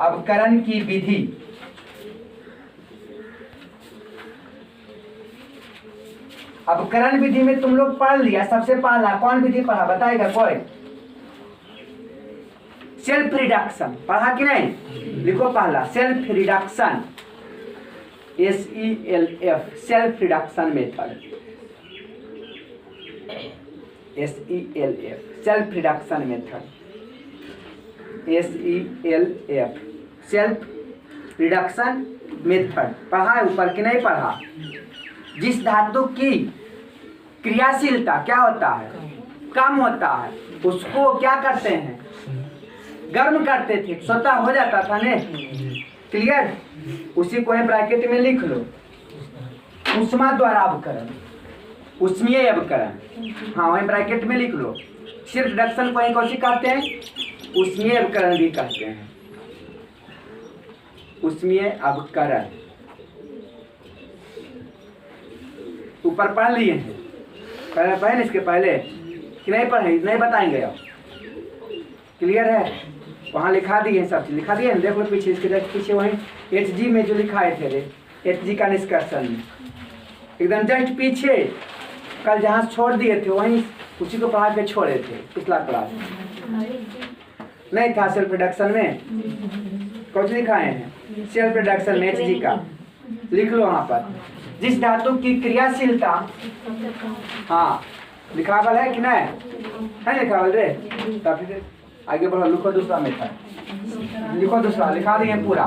अवकरण की विधि। अवकरण विधि में तुम लोग पढ़ लिया। सबसे पहला कौन विधि पढ़ा बताएगा कोई? सेल्फ रिडक्शन पढ़ा कि नहीं? लिखो पहला self reduction, SELF self reduction method, SELF self reduction method, SELF self reduction method पढ़ा है ऊपर कि नहीं पढ़ा? जिस धातु की क्रियाशीलता क्या होता है? कम होता है, उसको क्या करते हैं? गर्म करते थे, स्वतः हो जाता था ने। क्लियर? उसी को है ब्रैकेट में लिख लो, ऊष्मा द्वारा अवकरण, ऊष्मीय अवकरण। हाँ वही ब्रैकेट में लिख लो। सिर्फ रिडक्शन को कौन सी कहते हैं? ऊष्मीय अवकरण भी कहते हैं, ऊष्मीय अवकरण। ऊपर पढ़ लिए हैं? पढ़े इसके पहले कि नहीं पढ़े? नहीं बताएंगे अब। क्लियर है? वहाँ लिखा दिए सब चीज लिखा दिए, देख लो पीछे, इसके पीछे वहीं HG में जो लिखाए थे रे, HG का निष्कर्षण एकदम जस्ट पीछे कल जहाँ छोड़ दिए थे वहीं उसी को पढ़ा के छोड़े थे पिछला क्लास नहीं था। सेल्फ रिडक्शन में कुछ लिखाए हैं, सेल्फ रिडक्शन में HG का लिख लो वहाँ पर। जिस धातु की क्रियाशीलता, हाँ लिखावल है कि नहीं है? लिखावल रे, तब फिर आगे बढ़ो। लिखो दूसरा मेथड, लिखो दूसरा, लिखा दिए पूरा।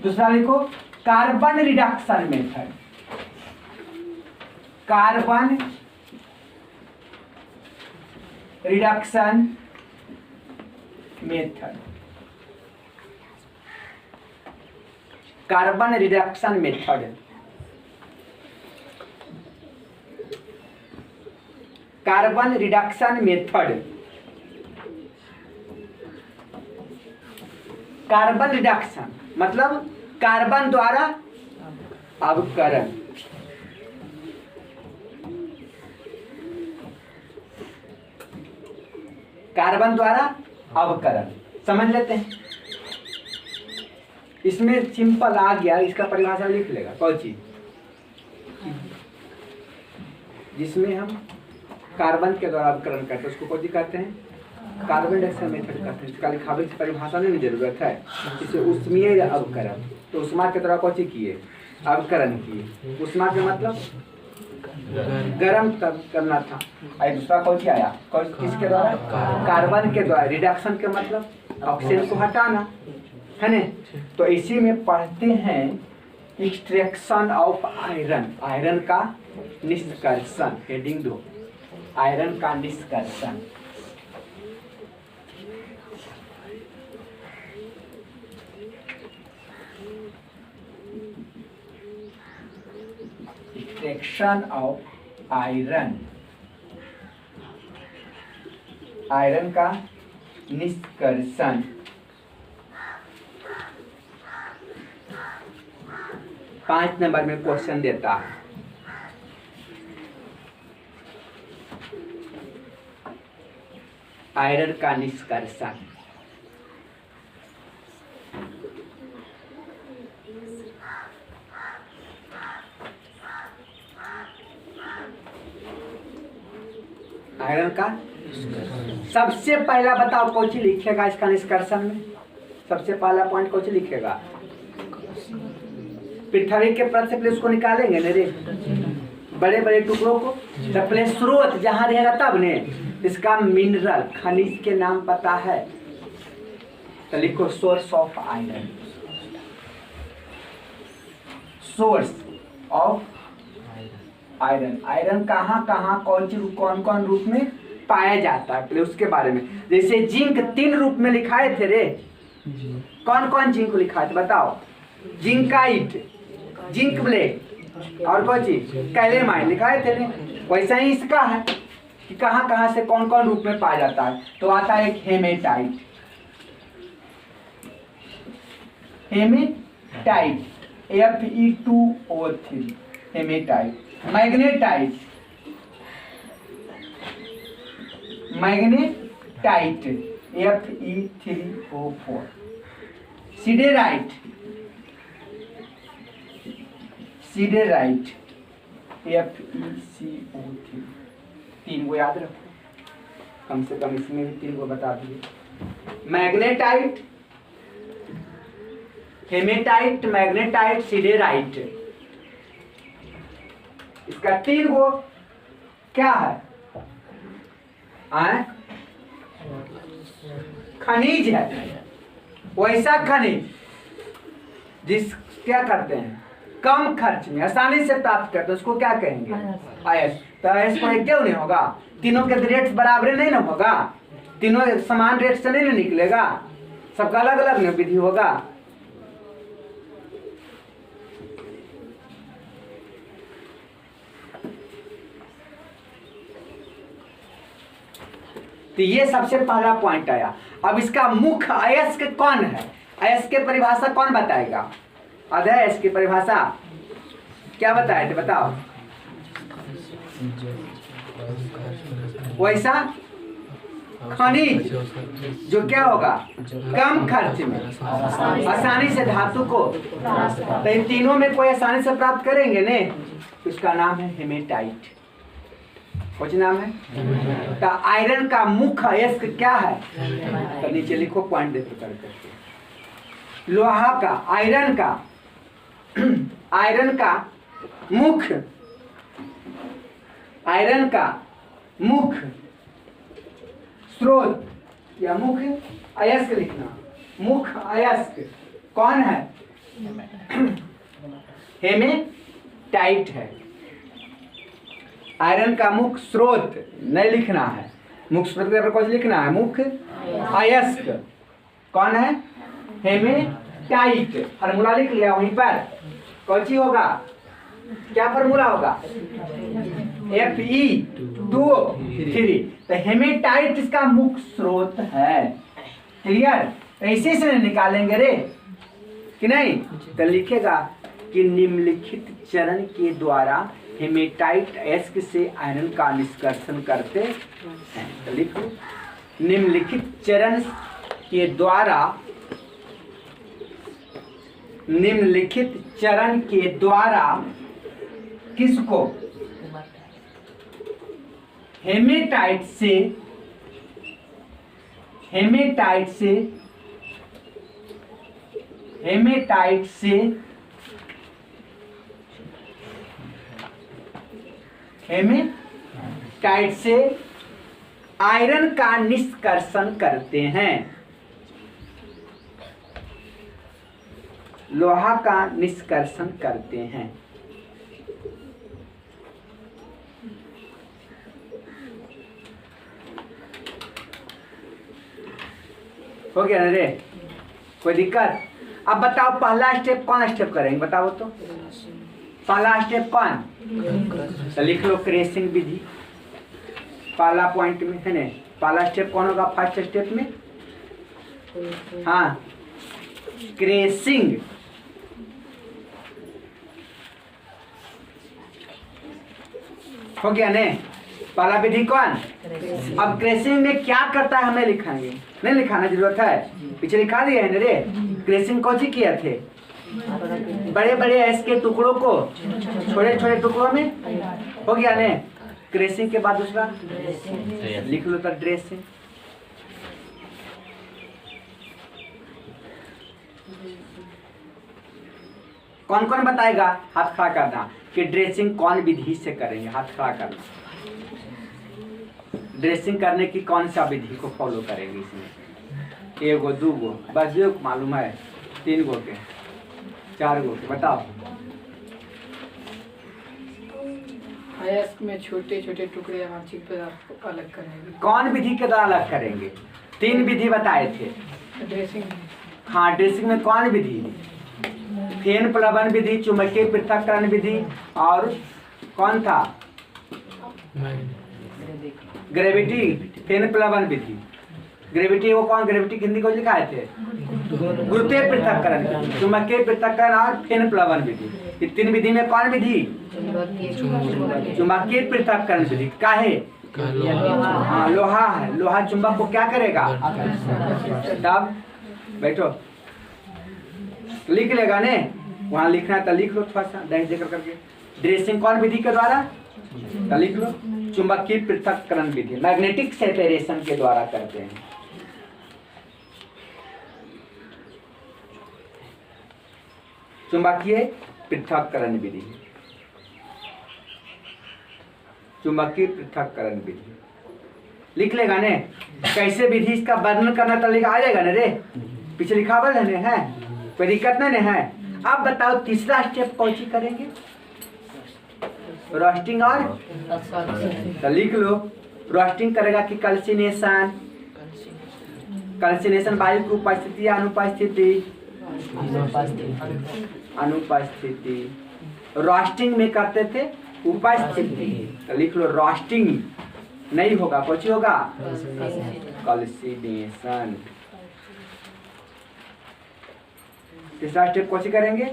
दूसरा लिखो carbon reduction method, carbon reduction method, carbon reduction method, carbon reduction method. Carbon reduction मतलब कार्बन द्वारा अवकरण। कार्बन द्वारा अवकरण समझ लेते हैं। इसमें सिंपल आ गया, इसका परिभाषा लिख लेगा कौन चीज, जिसमें हम कार्बन के द्वारा अवकरण करते हैं उसको कौन सी कहते हैं? कार्बन रिडक्शन मेथड कहते हैं। इसका लिखावे की परिभाषा नहीं जरूरत है। इसे ऊष्मीय अवकरण, तो ऊष्मा के द्वारा कौन सी किए? अवकरण किए। ऊष्मा के मतलब गर्म करना था। और दूसरा कौन सी आया? किसके द्वारा? कार्बन के द्वारा। रिडक्शन के मतलब ऑक्सीजन को हटाना है ना। तो इसी में पढ़ते हैं एक्सट्रैक्शन ऑफ आयरन, आयरन का निष्कर्षण। हेडिंग 2 आयरन का निष्कर्षण। एक्सट्रैक्शन ऑफ आयरन, आयरन का निष्कर्षण। पांच नंबर में क्वेश्चन देता है। आयरन का निष्कर्षण। आयरन का सबसे पहला बताओ कौन सी लिखेगा इसका निष्कर्षण में? सबसे पहला पॉइंट कौन सी लिखेगा? पृथ्वी के पृष्ठ से पहले उसको निकालेंगे ना रे, बड़े बड़े टुकड़ों को, तो पहले स्रोत जहाँ रहेगा तब ने इसका मिनरल खनिज के नाम पता है तो लिखो source of iron, source of iron. Iron कहाँ कहाँ कौन कौन रूप में पाया जाता है पहले उसके बारे में। जैसे जिंक 3 रूप में लिखाए थे रे, कौन कौन जिंक लिखाए थे बताओ? जिंकाइट, जिंक ब्लेड और कौन चीज कैलेमाइन लिखाए थे ने। वैसा ही इसका है कि कहाँ कहाँ से कौन कौन रूप में पाया जाता है। तो आता है एक hematite, hematite Fe2O3 hematite. Magnetite, magnetite Fe3O4। Siderite, siderite FeCO3, 3 को याद रखो, कम से कम इसमें भी 3 को बता दिए। मैग्नेटाइट, हेमेटाइट, मैग्नेटाइट, सिडेराइट, इसका 3 को क्या है? खनिज है, वैसा खनिज जिस क्या करते हैं कम खर्च में आसानी से प्राप्त करते हैं, उसको क्या कहेंगे? आयस। तो आयस को क्यों नहीं होगा? तीनों के रेट बराबर नहीं ना होगा, तीनों समान रेट से नहीं निकलेगा, सबका अलग अलग विधि होगा। तो ये सबसे पहला पॉइंट आया। अब इसका मुख्य अयस्क कौन है? अयस्क की परिभाषा कौन बताएगा? अयस्क की परिभाषा क्या बताए थे, बताओ। वैसा खनिज जो क्या होगा? कम खर्च में आसानी से धातु को, तो इन तीनों में कोई आसानी से प्राप्त करेंगे ने, उसका नाम है हेमेटाइट। कुछ नाम है? तो आयरन का मुख्य अयस्क क्या है? तो नीचे लिखो पॉइंट दे करके। लोहा का, आयरन का, आयरन का मुख्य, आयरन का मुख्य स्रोत या मुख्य अयस्क लिखना। मुख्य अयस्क कौन है? हेमेटाइट है। आयरन का मुख्य स्रोत नहीं लिखना है, मुख्य स्रोत पर कौन लिखना है? मुख्य अयस्क कौन है? हेमेटाइट। फार्मूला लिख लिया वहीं पर, कौन सी होगा? क्या फार्मूला होगा? Fe2O3। तो हेमेटाइट इसका मुख्य स्रोत है। क्लियर? ऐसे से निकालेंगे रे कि नहीं? तो लिखेगा कि निम्नलिखित चरण के द्वारा हेमेटाइट अयस्क से आयरन का निष्कर्षण करते हैं। तो लिखो, निम्नलिखित चरण के द्वारा, निम्नलिखित चरण के द्वारा किसको? हेमेटाइट से, हेमेटाइट से, हेमेटाइट से हेमेटाइट से आयरन का निष्कर्षण करते हैं, लोहा का निष्कर्षण करते हैं। हो गया ना रे? कोई दिक्कत? अब बताओ पहला स्टेप कौन स्टेप करेंगे? बताओ तो पहला स्टेप कौन? तो लिख लो क्रेसिंग विधि। पहला पॉइंट में है ना, पहला स्टेप कौन होगा? फर्स्ट स्टेप में हाँ क्रेसिंग। हो गया ने? पहला विधि कौन? अब क्रेसिंग में क्या करता है हमें लिखाएंगे, नहीं लिखाना जरूरत है, पीछे लिखा दिया है ना रे। क्रेसिंग कौन सी किया थे? बड़े बड़े अयस्क के टुकड़ों को छोटे छोटे टुकड़ों में। हो गया ने? क्रेसिंग के बाद दूसरा लिख लो तो ड्रेसिंग। कौन कौन बताएगा? हाथ खड़ा करना कि ड्रेसिंग कौन विधि से करेंगे। हाथ खड़ा करना। ड्रेसिंग करने की कौन सा विधि को फॉलो करेंगे इसमें? 1 गो 2 गो बस जो मालूम है, 3 गो के 4 गो के बताओ। अयस्क में छोटे छोटे टुकड़े आंशिक पदार्थ को अलग करेंगे। कौन विधि के द्वारा अलग करेंगे? 3 विधि बताए थे। ड्रेसिंग। हाँ ड्रेसिंग में कौन विधि? फेन प्लवन विधि, चुंबकीय पृथक्करण विधि, और कौन था? ग्रेविटी फेन प्लवन विधि। ग्रेविटी वो कौन? ग्रेविटी हिंदी को लिखाए थे गुरुत्वीय पृथक्करण, चुंबकीय पृथक्करण और फेन प्लवन विधि। ये 3 विधि में कौन विधि? चुंबकीय पृथक्करण विधि। काहे? हाँ लोहा है, लोहा चुंबक को क्या करेगा? तब बैठो लिख लेगा ने, वहां लिखना है तो लिख लो थोड़ा सा दैनिक देकर करके। ड्रेसिंग कौन विधि के द्वारा, तो लिख लो चुंबकीय पृथक्करण विधि, मैग्नेटिक सेपरेशन के द्वारा करते हैं। चुंबकीय पृथक्करण विधि, चुंबकीय पृथक्करण विधि लिख लेगा ने। कैसे विधि इसका वर्णन करना तो लिखा आ जाएगा ना रे, पीछे लिखा हुआ है, कोई दिक्कत नहीं है। अब बताओ तीसरा स्टेप कौन सी करेंगे, रोस्टिंग और तो लिख लो। रोस्टिंग करेगा कि कैल्सिनेशन, कैल्सिनेशन वायु की उपस्थिति या अनुपस्थिति, अनुपस्थिति। रोस्टिंग में करते थे उपस्थिति, तो लिख लो रोस्टिंग नहीं होगा, कुछ होगा कैल्सिनेशन। तीसरा स्टेप कौन सी करेंगे।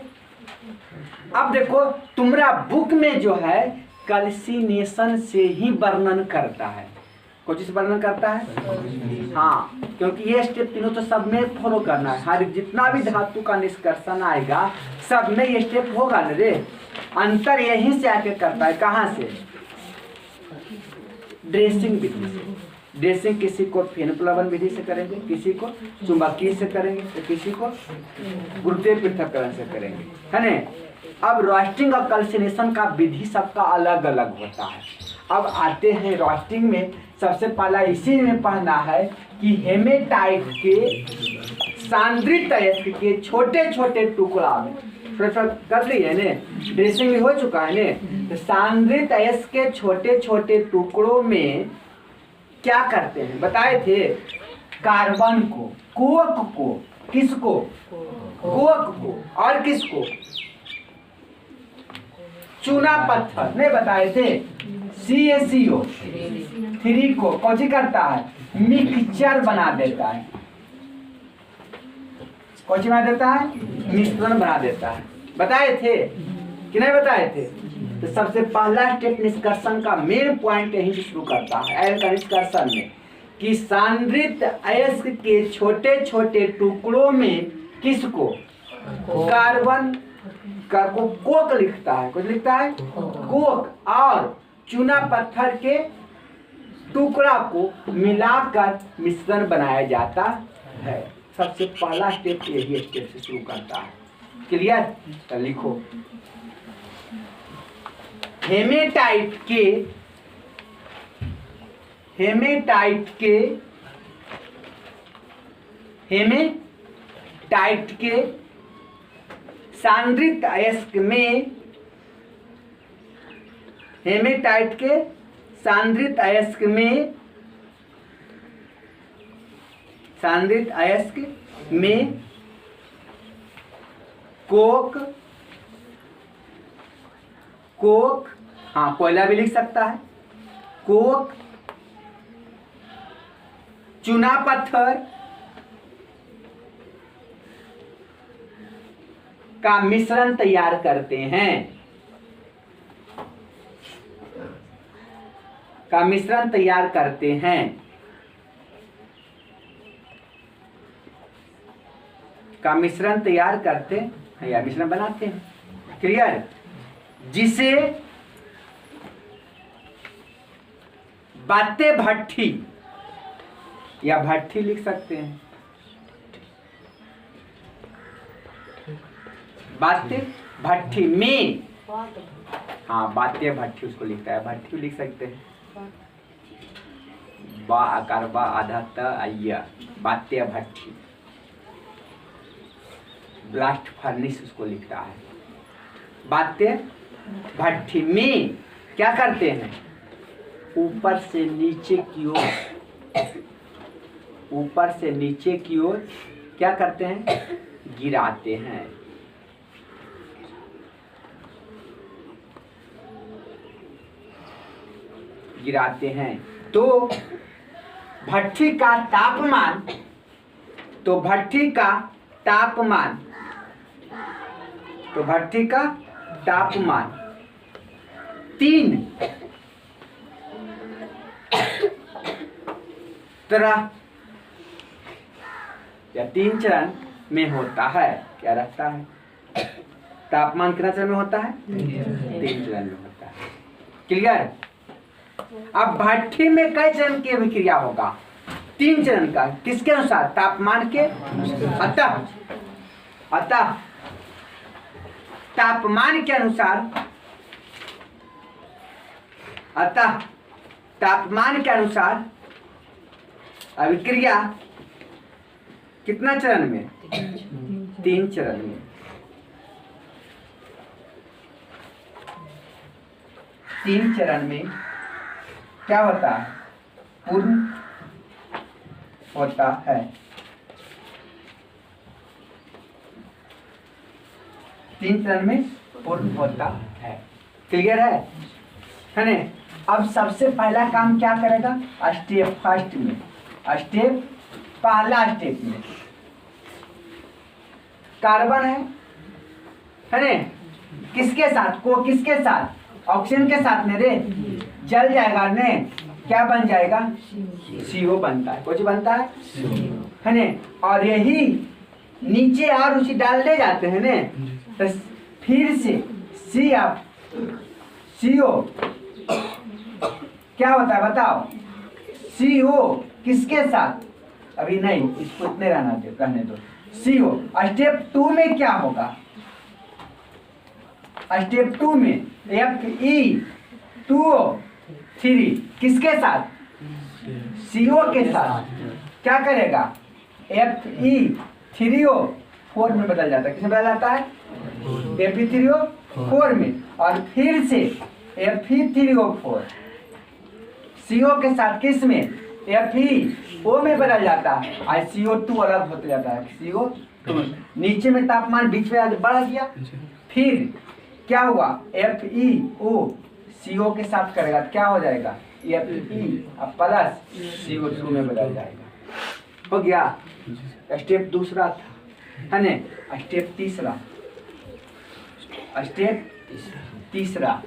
अब देखो तुम्हारा बुक में जो है कैल्सिनेशन से ही वर्णन करता है, कौन से वर्णन करता है, हाँ, क्योंकि ये स्टेप तीनों तो सब में फॉलो करना है। हर जितना भी धातु का निष्कर्षण आएगा सब में ये स्टेप होगा ना रे। अंतर यहीं से आके करता है, कहाँ से, ड्रेसिंग विधि से। ड्रेसिंग किसी को फेन प्लवन विधि से करेंगे, किसी को चुंबकीय से करेंगे, तो किसी को गुरुत्वीय पृथक्करण से करेंगे, है ना। अब रोस्टिंग और कैल्सिनेशन का विधि सबका अलग अलग होता है। अब आते हैं रोस्टिंग में, सबसे पहला इसी में पढ़ना है कि हेमेटाइट के सांद्रित अयस्क के छोटे छोटे टुकड़ा में, कर ली है ने, ड्रेसिंग भी हो चुका है ने, तो सांद्रित अयस्क के छोटे छोटे टुकड़ों में क्या करते हैं बताए थे, कार्बन को, कोक को, किसको, कोक को, और किसको, चूना पत्थर नहीं बताए थे, CaCO3 को कौन करता है, मिक्सचर बना देता है, कौन बना देता है, मिश्रण बना देता है। बताए थे कि नहीं बताए थे। तो सबसे पहला स्टेप निष्कर्षण का मेन पॉइंट यही शुरू करता है आयन का निष्कर्षण में, कि सांद्रित अयस्क के छोटे छोटे टुकड़ों में किसको, कार्बन को कोक लिखता है, कुछ लिखता है कोक, और चूना पत्थर के टुकड़ा को मिलाकर मिश्रण बनाया जाता है। सबसे पहला स्टेप यही स्टेप से शुरू करता है। क्लियर, तो लिखो हेमेटाइट के सांद्रित अयस्क में, हेमेटाइट के सांद्रित अयस्क में, सांद्रित अयस्क में कोक, हाँ कोयला भी लिख सकता है, कोक, चूना पत्थर का मिश्रण तैयार करते हैं, का मिश्रण तैयार करते हैं, का मिश्रण तैयार करते हैं या मिश्रण बनाते हैं। क्लियर, जिसे बाते भट्ठी या भट्ठी लिख सकते हैं, बाते भट्ठी में, हाँ बाते भट्ठी उसको लिखता है, भट्ठी लिख सकते हैं, बा आकार बा आधा त आइया, बाते भट्ठी, ब्लास्ट फर्नेस उसको लिखता है। बाते भट्ठी में क्या करते हैं, ऊपर से नीचे की ओर, ऊपर से नीचे की ओर क्या करते हैं, गिराते हैं। गिराते हैं तो भट्ठी का तापमान, तो भट्ठी का तापमान, तो भट्ठी का तापमान 3 तरह या 3 चरण में होता है, क्या रहता है? तापमान कितना चरण में होता है? 3 चरण में होता है। क्लियर? अब भट्ठी में कई चरण की अभिक्रिया होगा? 3 चरण का। किसके अनुसार? तापमान के। अतः तापमान के अनुसार, अतः तापमान के अनुसार अभिक्रिया कितना चरण में? 3 चरण में। 3 चरण में क्या होता है? पूर्ण होता है। 3 चरण में पूर्ण होता है। क्लियर है ना? अब सबसे पहला काम क्या करेगा? स्टेप फर्स्ट में, स्टेप पहला स्टेप में कार्बन है ना? किसके साथ? को किसके साथ? ऑक्सीजन के साथ में रे जल जाएगा ने, क्या बन जाएगा? CO बनता है। कुछ बनता है ना? और यही नीचे और उसी डालने जाते हैं ने, तो फिर से CO क्या होता है बताओ? CO किसके साथ? अभी नहीं, इसको इतने रहने दो। CO स्टेप 2 में क्या होगा? स्टेप 2 में Fe2O3 किसके साथ? CO के साथ क्या करेगा? Fe3O4 में बदल जाता है। किसमें बदल जाता है? Fe3O4 में। और फिर से Fe3O4 CO के साथ किस में? FeO में बदल जाता है। और CO2 अलग होते जाता है। CO2 नीचे में तापमान बीच में बढ़ गया, फिर क्या हुआ? FeO CO के साथ करेगा, क्या हो जाएगा? Fe प्लस CO2 में बदल जाएगा। हो गया? स्टेप दूसरा था, है ना? स्टेप तीसरा, स्टेप तीसरा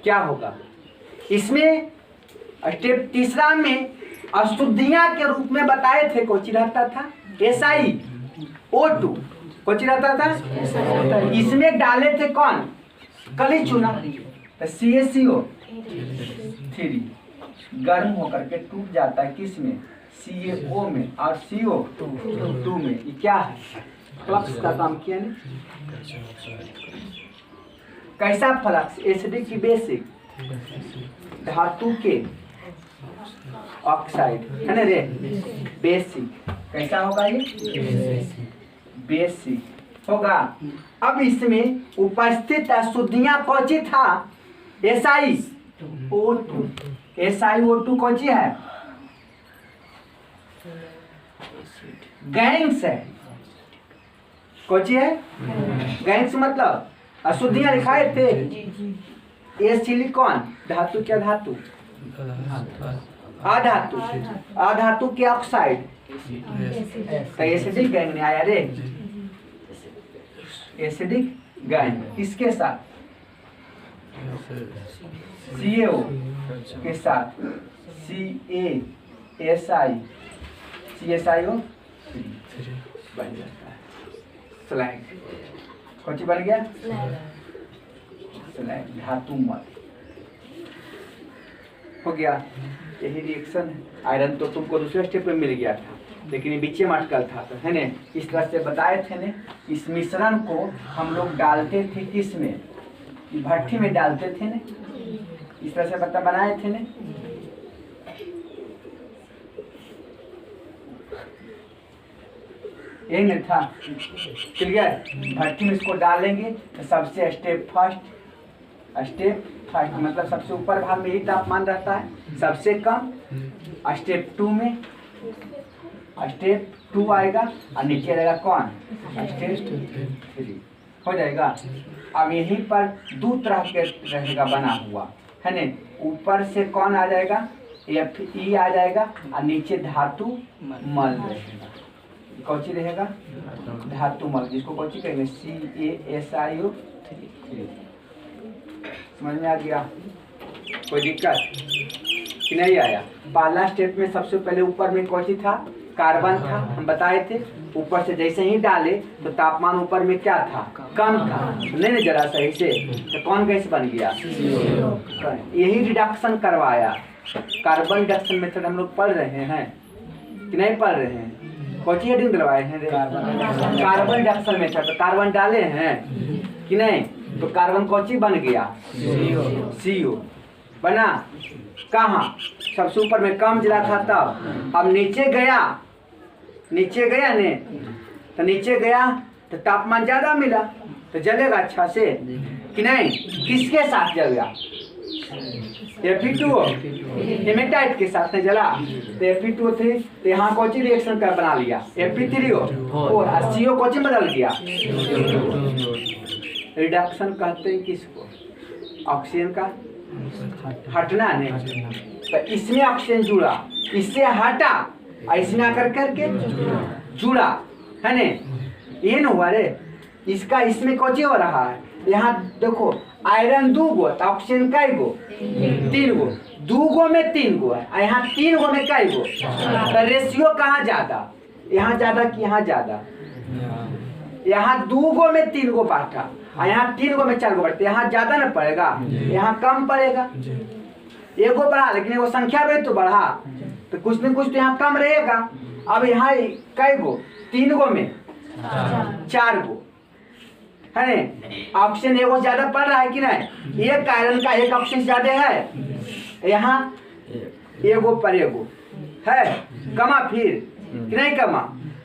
क्या होगा? इसमें स्टेप तीसरा में अशुद्धियां के रूप में बताए थे। कौन रहता था? SiO2। कौन रहता था? इसमें डाले थे कौन? कली चूना। तो CaCO3 गर्म होकर के टूट जाता है किस में? CaO में। और CO2 में। ये क्या है? फ्लक्स का काम किया ना? कैसा फ्लक्स? एसिडिक की बेसिक? धातु के ऑक्साइड, है ना रे? बेसिक। कैसा होगा ये? बेसिक होगा। अब इसमें उपस्थित अशुद्धियां कौन सी था? SiO2। SiO2 कौन सी है? गैंग्स है। कौन सी है? गैंग्स मतलब अशुद्धियां लिखाए थे। ये सिलिकॉन धातु, क्या धातु? अधातु। अधातु के ऑक्साइड। तो एसिडिक गैंग ने आया रे। एसिडिक गैंग किसके साथ? CaO के साथ CaSiO3 बन जाता है। स्लैग। कौन सी बन गया? स्लैग, धातु मल। हो गया? यही रिएक्शन है। आयरन तो तुमको दूसरे स्टेप में मिल गया था, लेकिन ये बीचे में अटकल था, तो है ना? इस तरह से बताए थे ने। इस मिश्रण को हम लोग डालते थे किस में? भट्ठी में डालते थे ने। इस तरह से बनाए थे ने। यही नहीं था? क्लियर? भट्ठी में इसको डालेंगे तो सबसे स्टेप फर्स्ट मतलब सबसे ऊपर भाग में यही तापमान रहता है। सबसे कम स्टेप 2 में स्टेप 2 आएगा और नीचे रहेगा कौन? स्टेप 3 हो जाएगा। अब यहीं पर दो तरह के रहेगा बना हुआ, है ना? ऊपर से कौन आ जाएगा? Fe आ जाएगा और नीचे धातु मल रहेगा। कौन सी रहेगा? धातु मल, जिसको कौन सी कहेंगे? CaSiO3। समझ में आ गया? कोई दिक्कत कि नहीं आया? पहला स्टेप में सबसे पहले ऊपर में कौन सी था? कार्बन था, हम बताए थे। ऊपर से जैसे ही डाले तो तापमान ऊपर में क्या था, कम था, नहीं ना जरा सही से, तो कौन गैस बन गया, यही रिडक्शन करवाया। कार्बन रिडक्शन मेथड हम लोग पढ़ रहे हैं कि नहीं पढ़ रहे हैं, कौन सी हेडिंग दिलवाए हैं, कार्बन रिडक्शन मेथड। तो कार्बन डाले हैं कि नहीं, तो कार्बन कौन सी बन गया, CO बना। कहाँ, सबसे ऊपर में कम जला था तब, अब नीचे गया ने, तो नीचे गया तो तापमान ज्यादा मिला, तो जलेगा अच्छा से कि नहीं, किसके साथ जलेगा, Fe2O हेमेटाइट के साथ में जला, तो Fe2O थे, तो यहाँ कौन सी रिएक्शन कर बना लिया, Fe3O, और CO कौन सी बदल गया। रिडक्शन कहते हैं किसको, ऑक्सीजन का हटना नहीं, तो इसमें ऑक्सीजन जुड़ा, इससे हटा, इसमें आकर करके जुड़ा, है ने, ये न हुआ रे। इसका इसमें कौन हो रहा है, यहाँ देखो आयरन 2 गो, ऑक्सीजन कई गो, 3 गो, 2 गो में 3 गो है, यहाँ 3 गो में कई गो, तो रेशियो कहाँ ज्यादा, यहाँ ज्यादा कि यहाँ ज्यादा, यहाँ 2 गो में 3 गो बांटा, यहाँ 3 गो में 4 गो बढ़ते, यहाँ ज्यादा न पड़ेगा, यहाँ कम पड़ेगा। एगो बढ़ा लेकिन एगो संख्या में तो बढ़ा, तो कुछ न कुछ तो यहाँ कम रहेगा। अब यहाँ कई गो, 3 गो में 4 गो, है ने, ऑक्सीजन एगो ज्यादा पड़ रहा है कि नहीं, एक आयरन का एक ऑक्सीजन ज्यादा है, यहाँ एगो पर एगो है, कमा फिर कि नहीं कमा।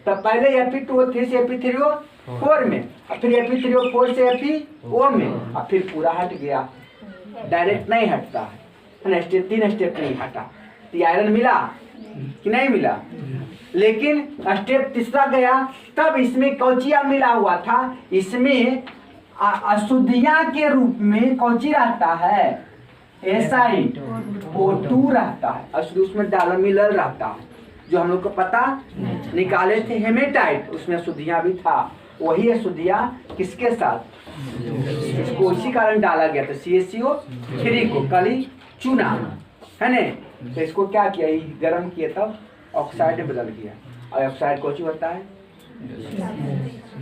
तब पहले Fe2O3 से Fe3O4 में, फिर Fe3O4 से FeO में, और फिर पूरा हट गया, डायरेक्ट नहीं हटता है, 3 स्टेप नहीं हटा, तो आयरन मिला कि नहीं मिला। लेकिन स्टेप तीसरा गया, तब इसमें कौचिया मिला हुआ था, इसमें अशुद्धियां के रूप में कौची रहता है, SiO2 रहता है, अशुद्ध उसमें डाला मिलल रहता है, जो हम लोग को पता निकाले थे हेमेटाइट, उसमें अशुद्धियां भी था, वही अशुद्धियां किसके साथ, इसको इसी कारण डाला गया था, CaCO3 को कली चुना, है ने। तो इसको क्या किया, गर्म किया तब ऑक्साइड में बदल गया, और ऑक्साइड कौन सी होता है,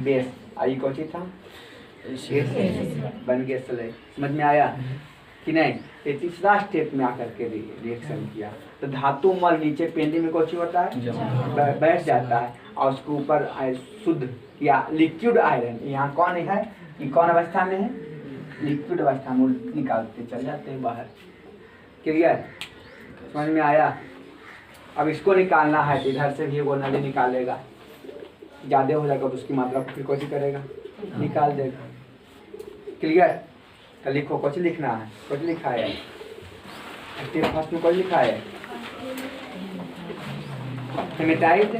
बेस, आई कौन सी था, बन गया सले। समझ में आया कि नहीं। ये तीसरा स्टेप में आकर के रिएक्शन किया, तो धातु मल नीचे पेंडी में कौन सी होता है, बैठ जाता है, और उसके ऊपर शुद्ध या लिक्विड आयरन, यहाँ कौन है कि कौन अवस्था में है, लिक्विड अवस्था में निकालते चल जाते हैं बाहर। क्लियर, समझ में आया। अब इसको निकालना है, इधर से भी वो नली निकालेगा, ज़्यादा हो जाएगा तो उसकी मात्रा फिर कौन करेगा, निकाल देगा। क्लियर, तो लिखो कुछ लिखना है, कुछ लिखा है स्टेप फर्स्ट में, कुछ लिखा है हेमेटाइट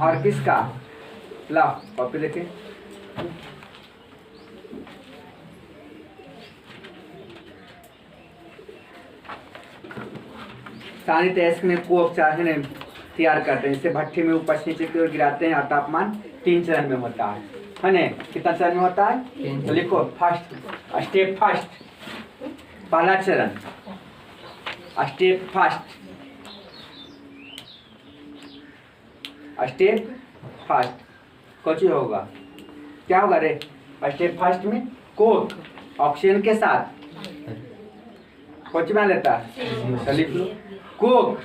और किसका, ला कॉपी लिखे, सानी टेस्ट में को उपचार तैयार करते हैं, इससे भट्टी में ऊपर से नीचे की ओर गिराते हैं, और तापमान 3 चरण में होता है ना, कितना चरण में होता है, तो लिखो फर्स्ट स्टेप फर्स्ट, पहला चरण स्टेप फर्स्ट, स्टेप फर्स्ट कुछ होगा, क्या होगा रे, स्टेप फर्स्ट में कोक ऑक्सीजन के साथ कुछ बना लेता है, तो लिख लो कोक,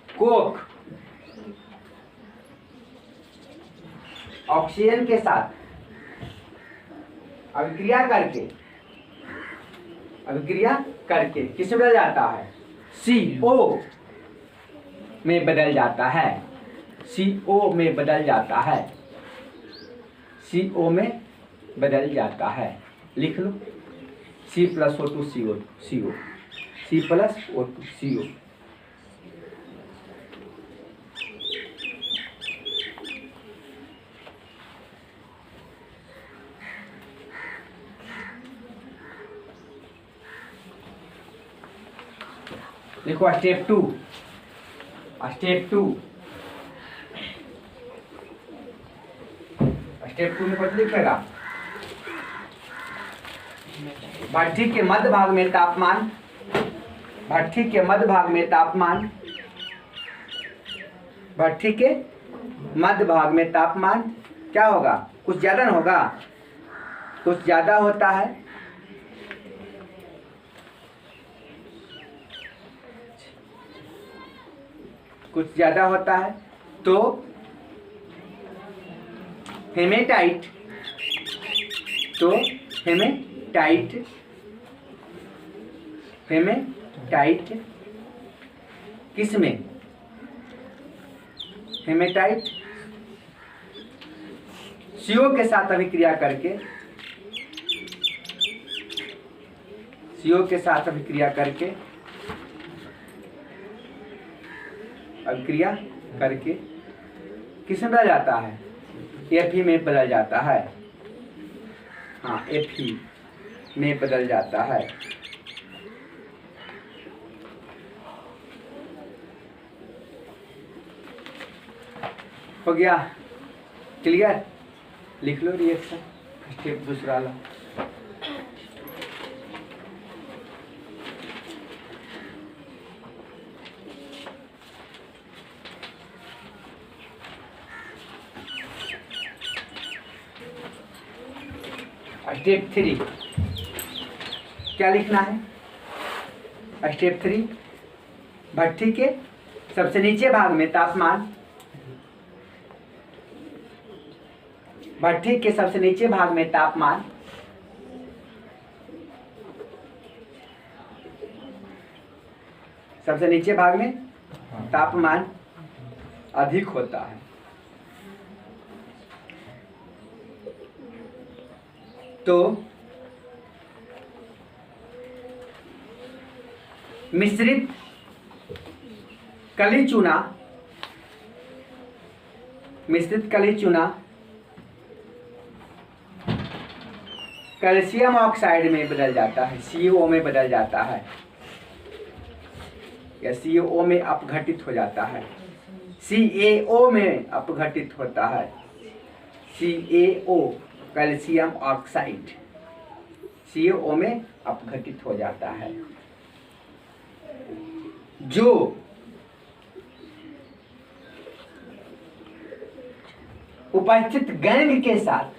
कोक ऑक्सीजन के साथ अभिक्रिया करके किस में बदल जाता है, CO में बदल जाता है, CO में बदल जाता है, CO में बदल जाता है। लिख लो C+O2 CO, C+O2 CO। लिखो स्टेप 2, स्टेप 2 में कुछ लिखेगा, भट्टी के मध्य भाग में तापमान भट्ठी के मध्य भाग में तापमान क्या होगा, कुछ ज्यादा न होगा, कुछ ज्यादा होता है। कुछ ज्यादा होता है तो हेमेटाइट, हेमेटाइट किस में, हेमेटाइट CO के साथ अभिक्रिया करके, CO के साथ अभिक्रिया करके किस में बदल जाता है, Fe में बदल जाता है। हाँ, Fe में बदल जाता है। हो गया क्लियर? लिख लो रिएक्शन स्टेप दूसरा वाला। स्टेप 3 क्या लिखना है? स्टेप 3 भट्ठी के सबसे नीचे भाग में तापमान, भट्ठी के सबसे नीचे भाग में तापमान सबसे नीचे भाग में तापमान अधिक होता है। तो मिश्रित कली चूना, मिश्रित कली चूना कैल्शियम ऑक्साइड में बदल जाता है, CO में बदल जाता है, या CO में अपघटित हो जाता है, CaO में अपघटित होता है, CaO कैल्शियम ऑक्साइड CO में अपघटित हो जाता है, जो उपस्थित गैंग के साथ,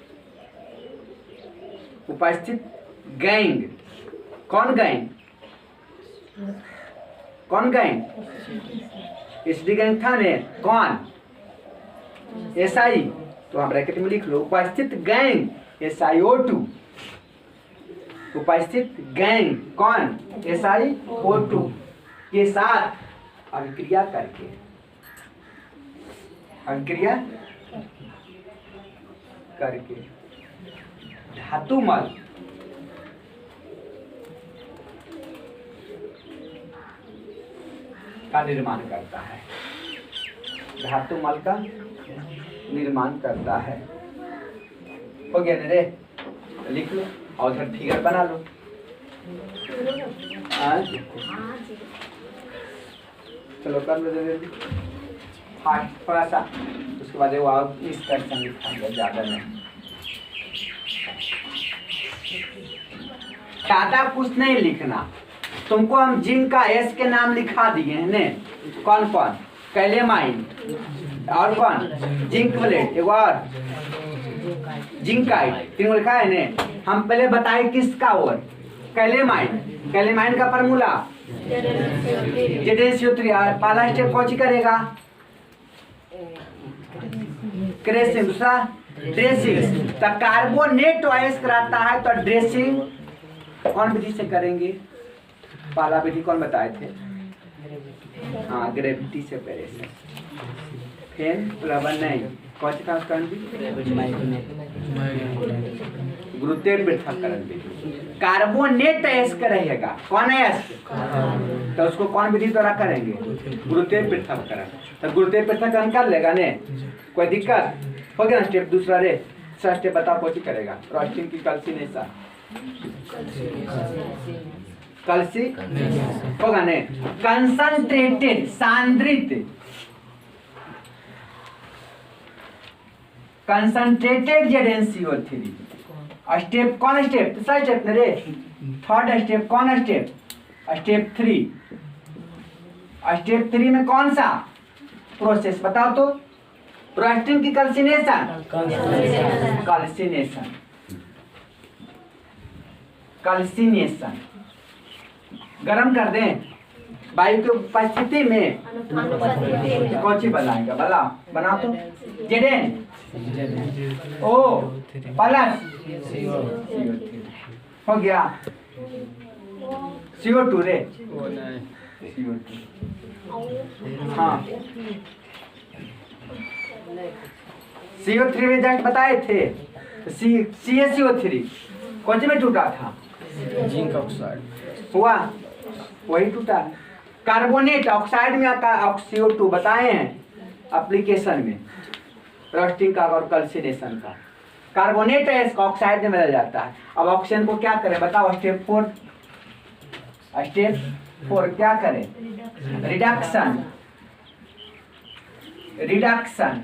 उपस्थित गैंग, कौन गैंग, कौन गैंग, SD गैंग था ने, कौन SI, तो हम ब्रैकेट में लिख लो उपस्थित गैंग SiO2, उपस्थित गैंग कौन SiO2 के साथ अभिक्रिया करके, अभिक्रिया करके धातुमल का निर्माण करता है, धातुमल का निर्माण करता है। हो गया ना रे? लिख लो और उधर फिगर बना लो। चलो कर लो जल्दी फास्ट थोड़ा सा, उसके बाद वो आप इस सेक्शन लिखाएंगे, ज़्यादा नहीं, ज़्यादा कुछ नहीं लिखना। तुमको हम जिंक का S के नाम लिखा दिए हैं ने, कौन कौन, कैलेमाइन और कौन जिंक प्लेट, एक और जिंकाइड, तीनों लिखा है ने। हम पहले बताए किसका और कैलेमाइन, कैलेमाइन का फार्मूला ZnCO3। पहला स्टेप कौन सी करेगा, क्रेसिंग, दूसरा ड्रेसिंग। तो कार्बोनेट वायस कराता है तो ड्रेसिंग कौन विधि से करेंगे, पहला विधि कौन बताए थे, हाँ ग्रेविटी से पहले से, फिर प्लवन नहीं, कौन सी खास करण गुरुत्व पृथक्करण विधि। कार्बोनेट एस का रहेगा, कौन है एस, तो उसको कौन विधि द्वारा करेंगे, गुरुत्व पृथक्करण। तो गुरुत्व पृथक्करण कर लेगा ने, कोई दिक्कत हो गया ना। स्टेप दूसरा रे, स्टेप बताओ कौन सी करेगा, रोस्टिंग की कैल्सिनेशन, कलसी होगा ने, कंसंट्रेटेड सांद्रित, कंसंट्रेटेड ZnCO3। स्टेप कौन स्टेप, दूसरा स्टेप रे, थर्ड स्टेप कौन स्टेप, स्टेप 3। स्टेप 3 में कौन सा प्रोसेस बताओ तो। रोस्टिंग की कैल्सिनेशन, कैल्सिनेशन, कैल्सिनेशन। गरम कर दें वायु की उपस्थिति में कौन सी बनाएगा, बनाओ तो। Zn O प्लस हो गया CO2 रे, CO2 हाँ CO3 रिजल्ट बताए थे। CaCO3 कौन से में टूटा था, जिंक ऑक्साइड हुआ वही टूटा। कार्बोनेट ऑक्साइड में CO2 बताए हैं एप्लीकेशन में रोस्टिंग का और कैल्सिनेशन का। कार्बोनेट है इसका ऑक्साइड में बदल जाता है। अब ऑक्सीजन को क्या करें बताओ, स्टेप 4 क्या करें, रिडक्शन, रिडक्शन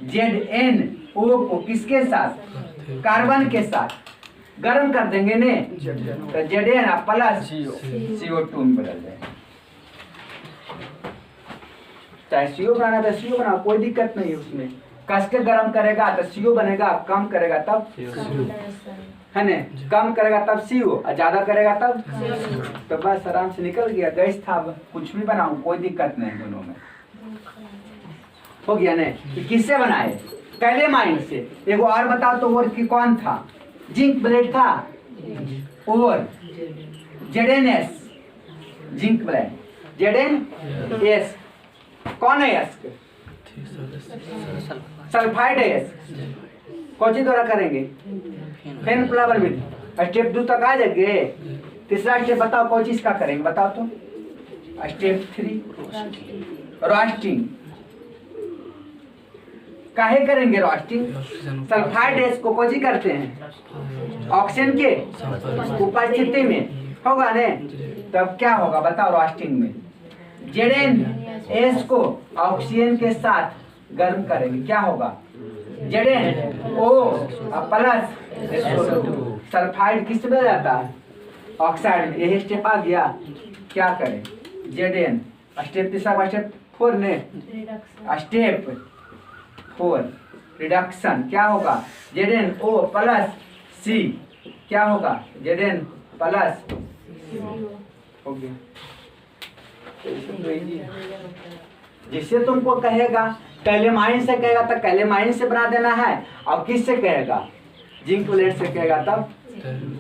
ZnO को किसके साथ, कार्बन के साथ गर्म कर देंगे ने, तो Zn प्लस CO2 में बदल जाएगा। चाहे CO बनाना तो CO बनाओ, कोई दिक्कत नहीं है उसमें। कस के गर्म करेगा तो CO बनेगा, कम करेगा तब है ना, कम करेगा तब CO और ज्यादा करेगा तब तो बस आराम से निकल गया। गैस था, कुछ भी बनाऊं कोई दिक्कत नहीं, दोनों में हो गया ने। किससे बनाए, कैलेमाइन से। एक और बताओ तो, और की कौन था, जिंक ब्लेड था और ZnS, जिंक ब्लेड ZnS कौन है एस, सल्फाइड है एस। कौन सी द्वारा करेंगे, फेन फ्लावर में। स्टेप 2 तक आ जाएंगे। तीसरा स्टेप बताओ कौन चीज का करेंगे बताओ तो। Step 3 roasting. काहे करेंगे रोस्टिंग, सल्फाइड एस को कौन सी करते हैं, ऑक्सीजन के उपस्थिति में होगा ने। तब क्या होगा बताओ रोस्टिंग में, ZnS को ऑक्सीजन के साथ गर्म करेंगे, क्या होगा ZnO प्लस सल्फाइड किस में जाता है, ऑक्साइड में। यही स्टेप आ गया। क्या करें Zn, स्टेप तीसरा स्टेप 4 ने, स्टेप 4 रिडक्शन। क्या होगा ZnO प्लस C, क्या होगा Zn प्लस हो गया। जिससे तुमको कहेगा कैलेमाइन से कहेगा तो कैलेमाइन से बना देना है, और किस से कहेगा, जिंक ब्लेड से कहेगा तब।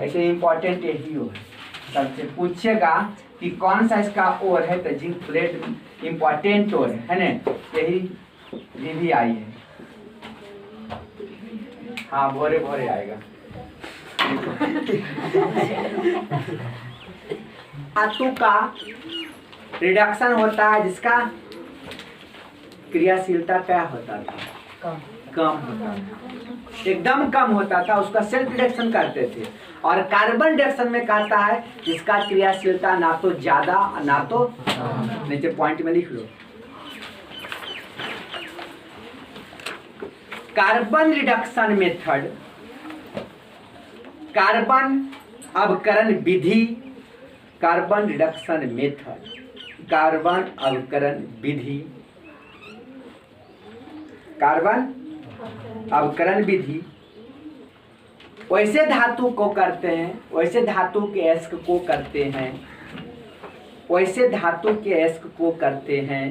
ऐसे इंपॉर्टेंट यही हो, सबसे पूछेगा कि कौन सा इसका ओर है तो जिंक ब्लेड इंपॉर्टेंट ओर है ना, यही भी आई है। हाँ भोरे भोरे आएगा। धातु का रिडक्शन होता है जिसका क्रियाशीलता क्या होता था, कम होता था, एकदम कम होता था, उसका सेल्फ रिडक्शन करते थे। और कार्बन रिडक्शन में कहता है जिसका क्रियाशीलता ना तो ज्यादा ना तो, नीचे पॉइंट में लिख लो। कार्बन रिडक्शन मेथड, कार्बन अवकरण विधि, कार्बन रिडक्शन मेथड, कार्बन अवकरण विधि, कार्बन अवकरण विधि वैसे धातु को करते हैं, वैसे धातु के एस्क को करते हैं, वैसे धातु के एस्क को करते हैं,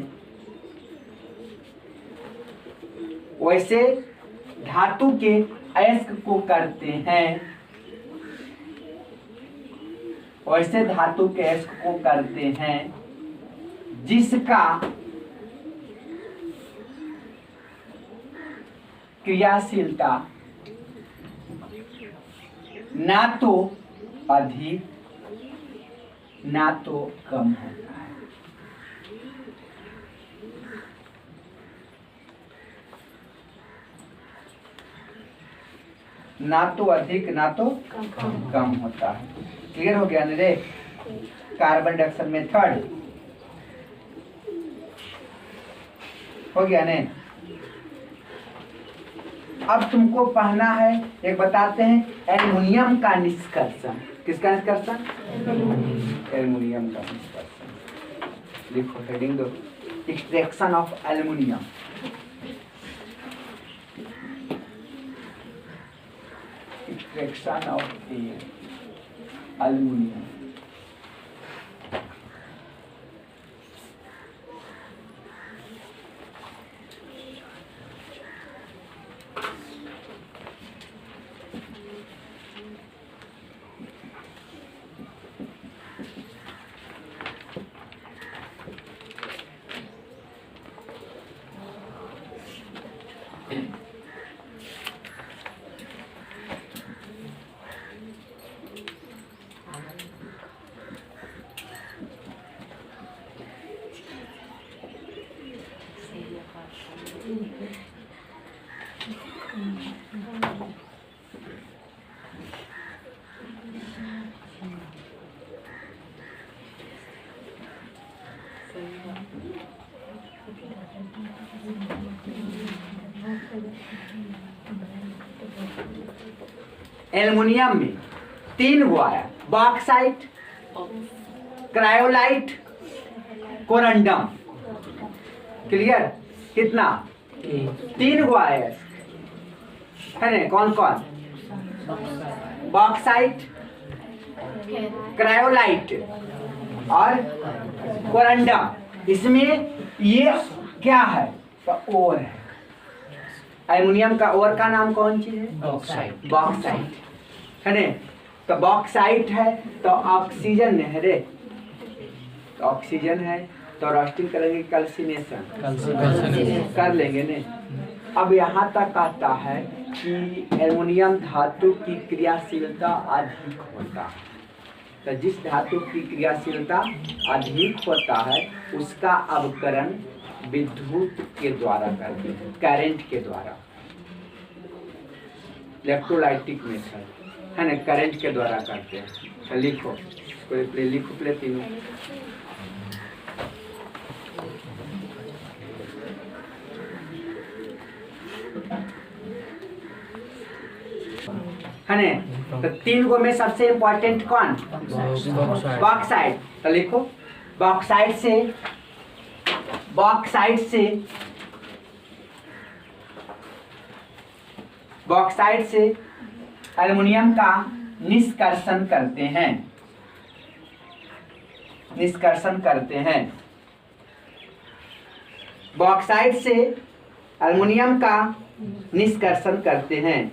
वैसे धातु के एस्क को करते हैं, वैसे धातु के एस्क को करते हैं जिसका क्रियाशीलता ना तो अधिक ना तो कम होता है। ना तो अधिक ना तो कम होता है। क्लियर हो गया ना रे। कार्बन रिडक्शन मेथड हो गया ने। अब तुमको पढ़ना है, एक बताते हैं एल्युमिनियम का निष्कर्षण। किसका निष्कर्षण, एल्युमिनियम का निष्कर्षण। लिखो, हेडिंग दो। Extraction of aluminium. Extraction of aluminium. Aluminium में 3 वो आया, बॉक्साइट, क्रायोलाइट, कोरंडम। क्लियर? कितना? 3 वो आया है ना? कौन कौन? बॉक्साइट, क्रायोलाइट और कोरंडम। इसमें ये क्या है? तो ओर है। एल्युमिनियम का ओर का नाम कौन सी है? बॉक्साइट। बॉक्साइट है ना? तो बॉक्साइट है तो ऑक्सीजन है रे, तो ऑक्सीजन है तो रोस्टिंग करेंगे, कैल्सिनेशन कर लेंगे ने। अब यहाँ तक आता है कि एल्युमिनियम धातु की क्रियाशीलता अधिक होता है, तो जिस धातु की क्रियाशीलता अधिक होता है उसका अवकरण विद्युत के द्वारा करते हैं, करंट के द्वारा, इलेक्ट्रोलाइटिक मेथड है ना, करंट के द्वारा करते हैं। तो लिखो, लिखो प्ले तीनों। है ना? तो 3 गो में सबसे इम्पोर्टेंट कौन? बॉक्साइट। तो लिखो, बॉक्साइट से एल्युमिनियम का निष्कर्षण करते हैं। बॉक्साइट से एल्युमिनियम का निष्कर्षण करते हैं।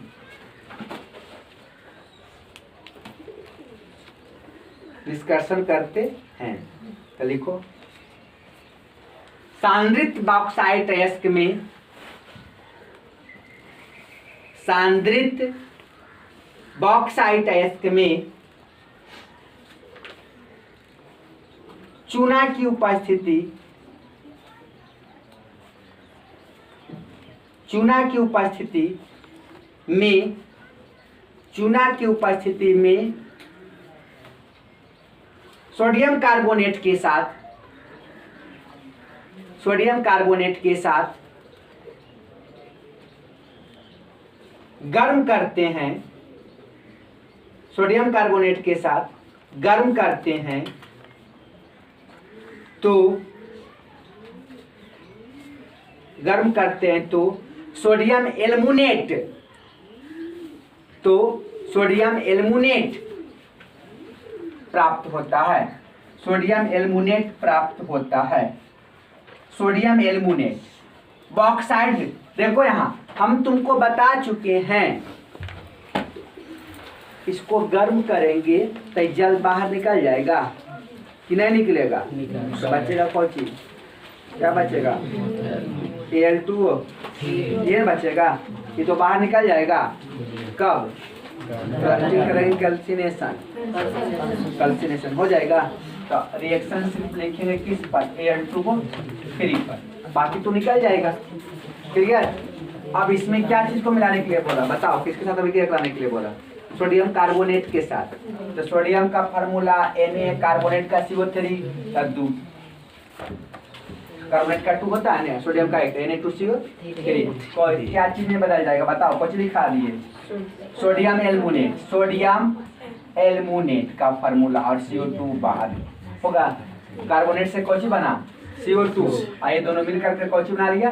निष्कर्षण करते हैं। तो लिखो, सांद्रित बॉक्साइट अयस्क में चूना की उपस्थिति में सोडियम कार्बोनेट के साथ गर्म करते हैं, सोडियम कार्बोनेट के साथ गर्म करते हैं तो सोडियम एल्युमिनेट प्राप्त होता है। Sodium aluminate bauxite. देखो यहाँ हम तुमको बता चुके हैं, इसको गर्म करेंगे तो जल बाहर निकल जाएगा कि नहीं निकलेगा? तो बचेगा कौन चीज? क्या बचेगा? Al2O ये बचेगा, ये तो बाहर निकल जाएगा। कब? करेंगे कैल्सिनेशन हो जाएगा। तो रिएक्शन सिर्फ लिखेंगे किस पर? Al2O 3 पर, बाकी तो निकल जाएगा। क्लियर? अब इसमें क्या चीज को मिलाने के लिए बोला? बताओ, किसके साथ अभिक्रिया कराने के लिए बोला? सोडियम कार्बोनेट के साथ। तो सोडियम का फार्मूला Na, कार्बोनेट का CO3 का 2, कार्बोनेट का 2 होता है ना, सोडियम का 1, Na2CO3। कोई क्या चीज में बदल जाएगा? बताओ, कुछ लिखा दिए। सोडियम एल्युमिनेट का फार्मूला और CO2 बाहर होगा। कार्बोनेट से कौन सी बना? CO2, ये दोनों मिलकर के कौन सी बना लिया?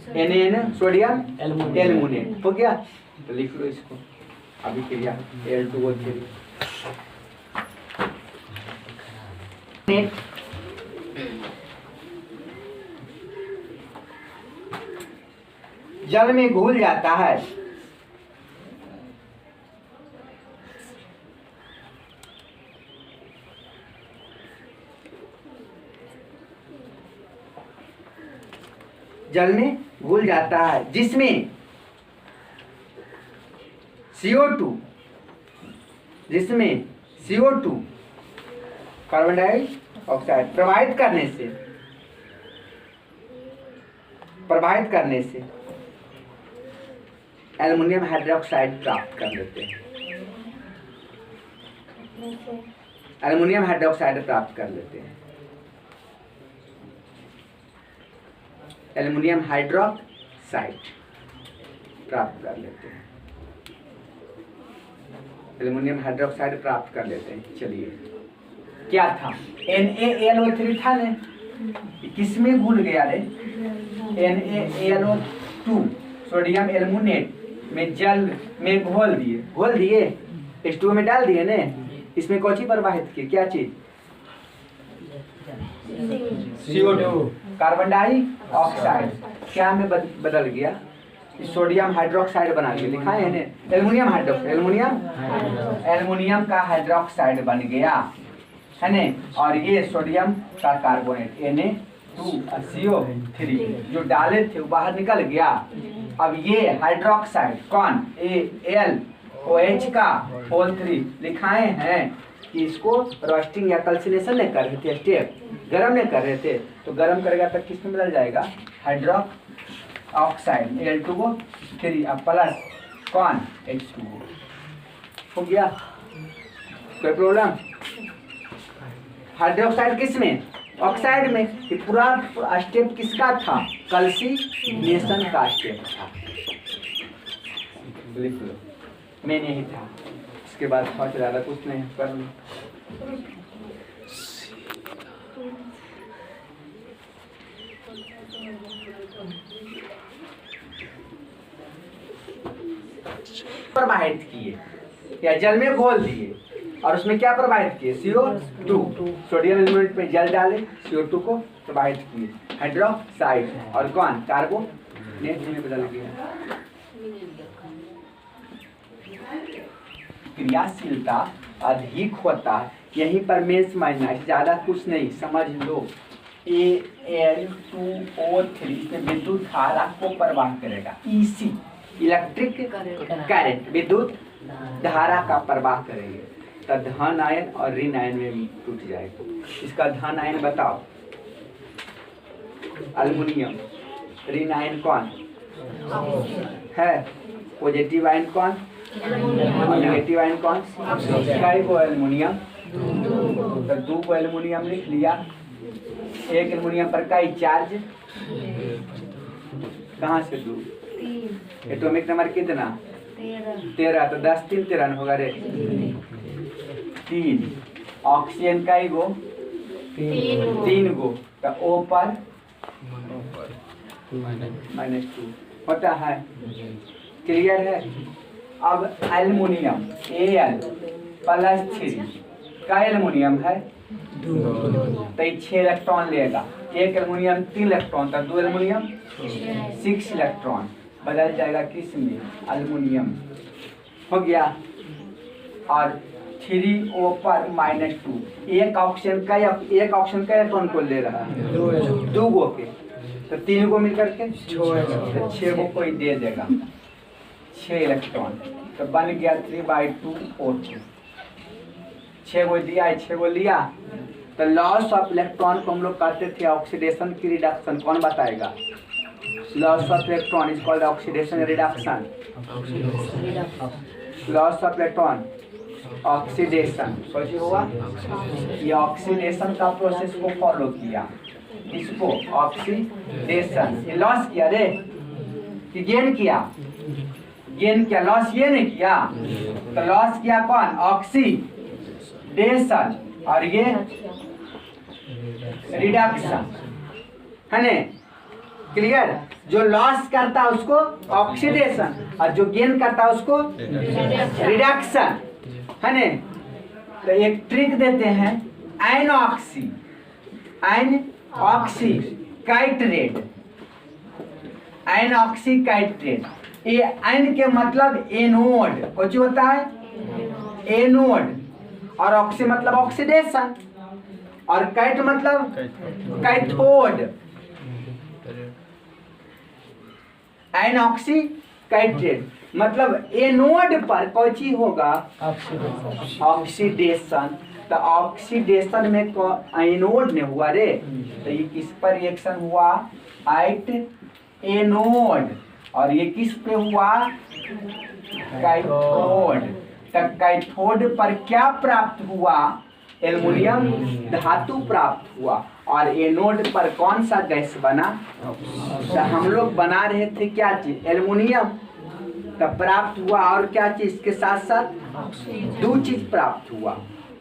Na सोडियम एल्युमिनेट हो गया। तो लिख लो इसको अभी क्रिया Al2O3 जल में घुल जाता है। जल में घुल जाता है जिसमें CO2 कार्बन डाइऑक्साइड प्रवाहित करने से एल्युमिनियम हाइड्रोक्साइड प्राप्त कर लेते हैं। एल्युमिनियम हाइड्रोक्साइड प्राप्त कर लेते हैं। एल्युमिनियम हाइड्रोक्साइड प्राप्त कर लेते हैं। एल्युमिनियम हाइड्रोक्साइड प्राप्त कर लेते हैं। चलिए क्या था? NaLO3 था ने, किसमें घुल गया रे? NaLO2 सोडियम एल्युमिनेट में जल में घोल दिए H2O में डाल दिए ने। इसमें कौन सी प्रवाहित की? क्या चीज? CO2 कार्बन डाइऑक्साइड क्या में बदल गया? सोडियम हाइड्रोक्साइड बना दिया। लिखा है ने एल्युमिनियम हाइड्रोक्साइड, एल्युमिनियम का हाइड्रोक्साइड बन गया है ने। और ये सोडियम का कार्बोनेट Na2CO3 जो डाले थे वो बाहर निकल गया। अब ये हाइड्रोक्साइड कौन? AlOH का होल 3 लिखाए हैं कि इसको रोस्टिंग या कल्सिनेशन नहीं कर रहे थे, स्टेप गर्म नहीं कर रहे थे, तो गर्म करेगा तब किस में बदल जाएगा? हाइड्रोक्साइड Al2O3 अब प्लस कौन? H2O हो गया। कोई प्रॉब्लम? हाइड्रोक्साइड किस में? ऑक्साइड में। ये पूरा स्टेप किसका था? कल्सिनेशन का स्टेप था। लिख लो मैं नहीं था। इसके बाद बहुत ज़्यादा कुछ नहीं कर लो। प्रवाहित किए या जल में घोल दिए और उसमें क्या प्रवाहित किए? CO2 सोडियम एल्युमिनेट में जल डाले, CO2 को प्रवाहित किए। हाइड्रोक्साइड और कौन? कार्बोनेट में बदल गया। क्रियाशीलता अधिक होता है। यहीं पर मेंस मानना ज्यादा कुछ नहीं, समझ लो। Al2O3 में विद्युत धारा को प्रवाह करेगा। EC इलेक्ट्रिक करंट विद्युत धारा का प्रवाह करेंगे तो धन आयन और ऋण आयन में टूट जाएगा। इसका धन आयन बताओ? एल्युमिनियम। ऋण आयन कौन है? पॉजिटिव आयन कौन और नेगेटिव आयन कौन? कई को एल्युमिनियम, तो 2 को एल्युमिनियम लिख लिया। एक एल्युमिनियम पर कई चार्ज? कहाँ से 2? एटॉमिक नंबर कितना? 13। तो 10 3 13 होगा रे 3। ऑक्सीजन कई गो? 3 गो। तो O पर -2 होता है। क्लियर है? अब एल्युमिनियम Al+3 का एल्युमिनियम है 2, तो 6 इलेक्ट्रॉन लेगा। एक एल्युमिनियम 3 इलेक्ट्रॉन, तो 2 एल्युमिनियम 6 इलेक्ट्रॉन बदल जाएगा किस में? एल्युमिनियम हो गया। और 3O पर -2 एक ऑक्सीजन का इलेक्ट्रॉन को ले रहा है 2 गो के, तो 3 गो मिलकर के 6 गो कोई दे देगा 6 इलेक्ट्रॉन, तो बन गया 3/2O2। 6 गो दिया, 6 गो लिया। तो लॉस ऑफ इलेक्ट्रॉन को हम लोग कहते थे ऑक्सीडेशन की रिडक्शन। कौन बताएगा? Loss of electron is called oxidation reduction. Loss of electron oxidation कैसे हुआ? ये ऑक्सीडेशन का प्रोसेस को फॉलो किया। इसको ऑक्सीडेशन ये लॉस किया रे कि गेन किया? गेन किया, लॉस ये नहीं किया। तो लॉस किया कौन? ऑक्सीडेशन। और ये रिडक्शन, है ना? क्लियर? जो लॉस करता है उसको ऑक्सीडेशन और जो गेन करता है उसको रिडक्शन, है ना? तो एक ट्रिक देते हैं, एनऑक्सी काइट्रेट, एनऑक्सी काइट्रेट। ये एन के मतलब एनोड, कुछ होता है एनोड, और ऑक्सी मतलब ऑक्सीडेशन, और काइट मतलब कैथोड। एनऑक्सी काइट्रेट मतलब एनोड पर कौची होगा ऑक्सीडेशन। तो ऑक्सीडेशन में एनोड ने हुआ रे, तो ये किस पर रिएक्शन हुआ? एट एनोड, और ये किस पे हुआ? कैथोड। तो कैथोड पर क्या प्राप्त हुआ? एल्युमिनियम धातु प्राप्त हुआ। और एनोड पर कौन सा गैस बना? तो हम लोग बना रहे थे क्या चीज? एल्युमिनियम। तो प्राप्त हुआ और क्या चीज इसके साथ साथ? दो चीज प्राप्त हुआ।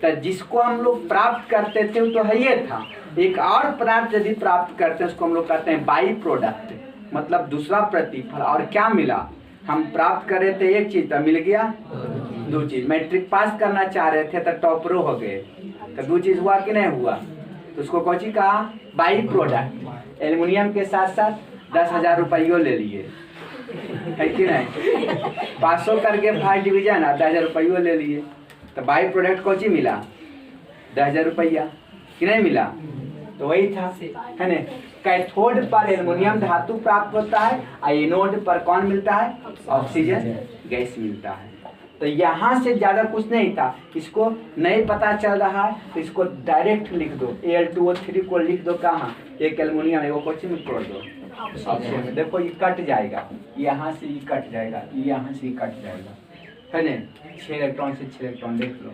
तो जिसको हम लोग प्राप्त करते थे तो है ये था। एक और पदार्थ यदि प्राप्त करते हैं उसको हम लोग कहते हैं बाई प्रोडक्ट, मतलब दूसरा प्रतिफल। और क्या मिला? हम प्राप्त कर रहे थे एक चीज, तो मिल गया दो चीज। मैट्रिक पास करना चाह रहे थे तो टॉपरो हो गए, तो दो चीज हुआ कि नहीं हुआ? तो उसको कौची कहा? By product. एल्युमिनियम के साथ साथ 10,000 रुपये ले लिए, है कि नहीं? 500 करके फर्स्ट डिवीजन और 10,000 रुपये ले लिए, तो बाई प्रोडक्ट कौची मिला? 10,000 रुपया, कि नहीं मिला? तो वही था, है ना? कैथोड पर एल्युमिनियम धातु प्राप्त होता है और एनोड पर कौन मिलता है? ऑक्सीजन गैस मिलता है। तो यहाँ से ज्यादा कुछ नहीं था। इसको नहीं पता चल रहा है तो इसको डायरेक्ट लिख दो, Al2O3 को लिख दो कहाँ? एक एल्युमिनियम है वो क्वेश्चन में छोड़ दो ऑप्शन में। देखो ये कट जाएगा, यहाँ से ये कट जाएगा, यहाँ से ये कट जाएगा, है ना? 6 इलेक्ट्रॉन से 6 इलेक्ट्रॉन देख लो।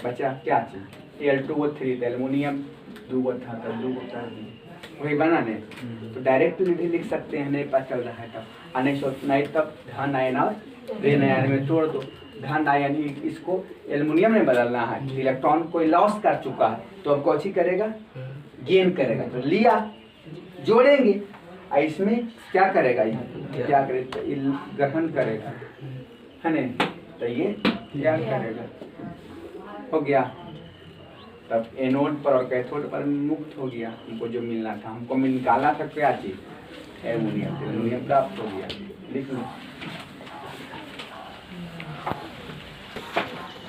बचा क्या चीज? Al2O3, एल्युमिनियम 2 था तो 2 कर दिए, वही बना ने। तो डायरेक्ट भी लिख सकते हैं, नहीं पता चल रहा है तब। नहीं तब धन आयन और ऋण आयन में तोड़ दो। धन आयन इसको एल्युमिनियम में बदलना है, इलेक्ट्रॉन कोई लॉस कर चुका है तो अब कौची करेगा? गेन करेगा। तो लिया, जोड़ेंगे, और इसमें क्या करेगा? ये क्या करेगा? ग्रहण करेगा, है ना? तो ये क्या करेगा? हो गया। तब एनोड पर और कैथोड पर मुक्त हो गया। हमको जो मिलना था, हमको निकाला था क्या चीज? एल्युमिनियम। एल्युमिनियम प्राप्त हो गया। लिख लो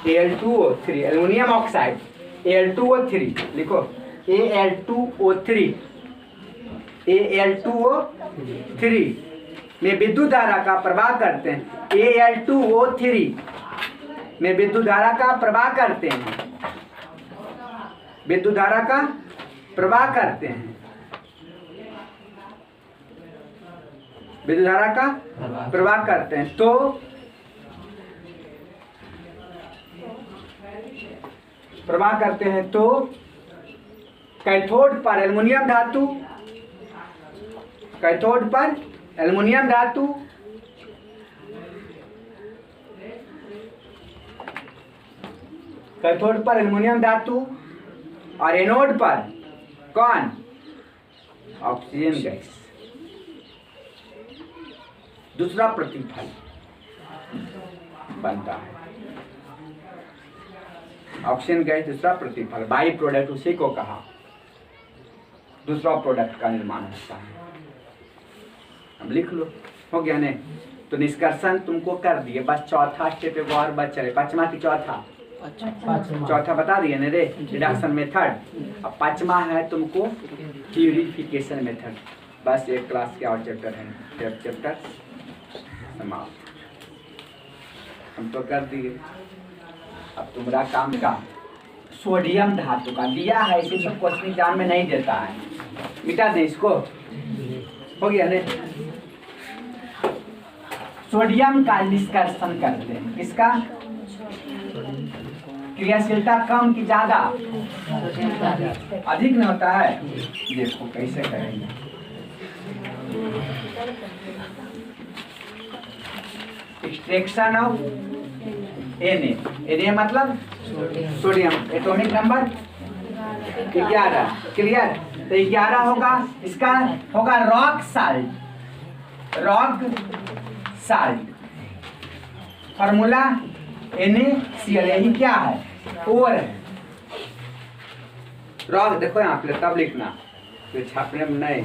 Al2O3, एल्युमिनियम ऑक्साइड Al2O3 लिखो, Al2O3 में विद्युत धारा का प्रवाह करते हैं। Al2O3 में विद्युत धारा का प्रवाह करते हैं, विद्युत धारा का प्रवाह करते हैं, विद्युत धारा का प्रवाह करते हैं। तो प्रवाह करते हैं तो कैथोड पर एल्युमिनियम धातु, कैथोड पर एल्युमिनियम धातु कैथोड पर एल्युमिनियम धातु और एनोड पर कौन? Oxygen gas. दूसरा प्रतिफल बनता है, ऑक्सीजन गैस दूसरा प्रतिफल, बाई प्रोडक्ट उसी को कहा, दूसरा प्रोडक्ट का निर्माण होता है। अब लिख लो, हो गया ने? तो निष्कर्षण तुमको कर दिए, बस चौथा स्टेप और बच रहे। पांचवा की चौथा? चौथा बता दिए ना रे, रिडक्शन मेथड। अब पांचवा है तुमको प्यूरिफिकेशन मेथड। बस एक क्लास के और चैप्टर है, चैप्टर समाप्त। हम तो कर दिए। अब तुम्हारा काम का सोडियम धातु का दिया है, इसी सब क्वेश्चन एग्जाम में नहीं देता है, मिटा दे इसको। हो गया ने? सोडियम का निष्कर्षण करते हैं। इसका क्रियाशीलता कम की ज्यादा? अधिक नहीं होता है। देखो कैसे करेंगे। एक्सट्रैक्शन ऑफ Na मतलब सोडियम, एटॉमिक नंबर 11। क्लियर? तो 11 होगा, इसका होगा रॉक साल्ट। फार्मूला NaCl, यही क्या है? ओवर है। रॉक देखो यहाँ पे तब लिखना, तो छापने में नहीं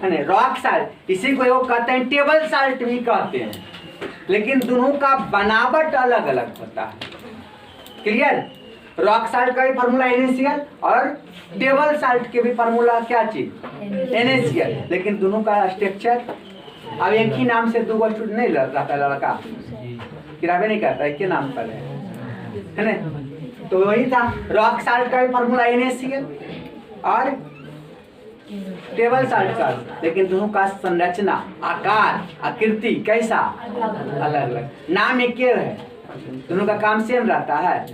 है ना। रॉक साल्ट, इसी को वो कहते हैं टेबल साल्ट भी कहते हैं, लेकिन दोनों का बनावट अलग अलग होता है। क्लियर? रॉक साल्ट का भी फार्मूला NaCl और टेबल साल्ट के भी फार्मूला क्या चीज? NaCl, लेकिन दोनों का स्ट्रक्चर अब एक ही नाम से दो स्टूडेंट नहीं रहता लड़का, किराबे नहीं करता, एक के नाम पर है ना। तो वही था, रॉक साल्ट का भी फार्मूला NaCl और टेबल साल्ट का, लेकिन दोनों का संरचना, आकार, आकृति कैसा अलग अलग, नाम एक ही है, दोनों का काम सेम रहता है?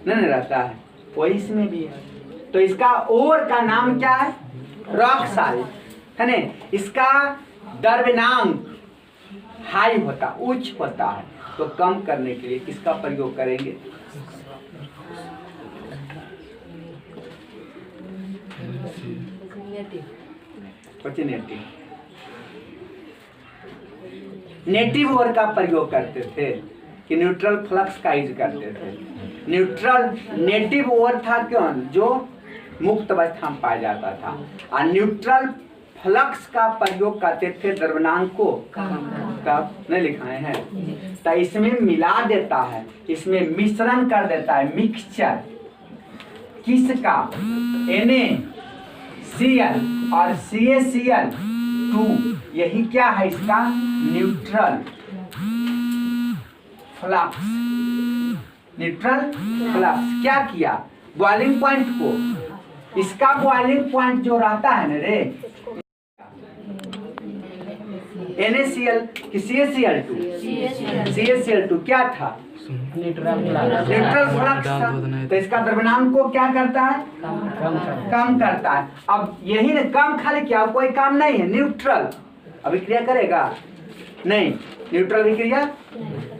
नहीं रहता है। वही इसमें भी है। तो इसका ओर का नाम क्या है? रॉक साल्ट है ना। इसका द्रव्यनांक हाई होता, उच्च होता है, तो कम करने के लिए किसका प्रयोग करेंगे? नेटिव ओर का प्रयोग करते थे कि न्यूट्रल फ्लक्स का यूज करते थे। नेटिव ओर था क्यों? जो मुक्त अवस्था में पाया जाता था, और न्यूट्रल फ्लक्स का प्रयोग करते थे द्रव्यनांक को तब नहीं लिखाए हैं, तो इसमें मिला देता है, इसमें मिश्रण कर देता है, मिक्सचर किसका? NaCl और CaCl2, यही क्या है इसका? Neutral flux. क्या किया? बॉइलिंग पॉइंट को, इसका बॉइलिंग पॉइंट जो रहता है ना रे, NaCl कि CaCl2 क्या था? न्यूट्रल फ्लक्स था। तो इसका द्रव्यनांक को क्या करता है? कम करता है। अब यही ना, कम खाली क्या, कोई काम नहीं है, न्यूट्रल अभिक्रिया करेगा नहीं, न्यूट्रल अभिक्रिया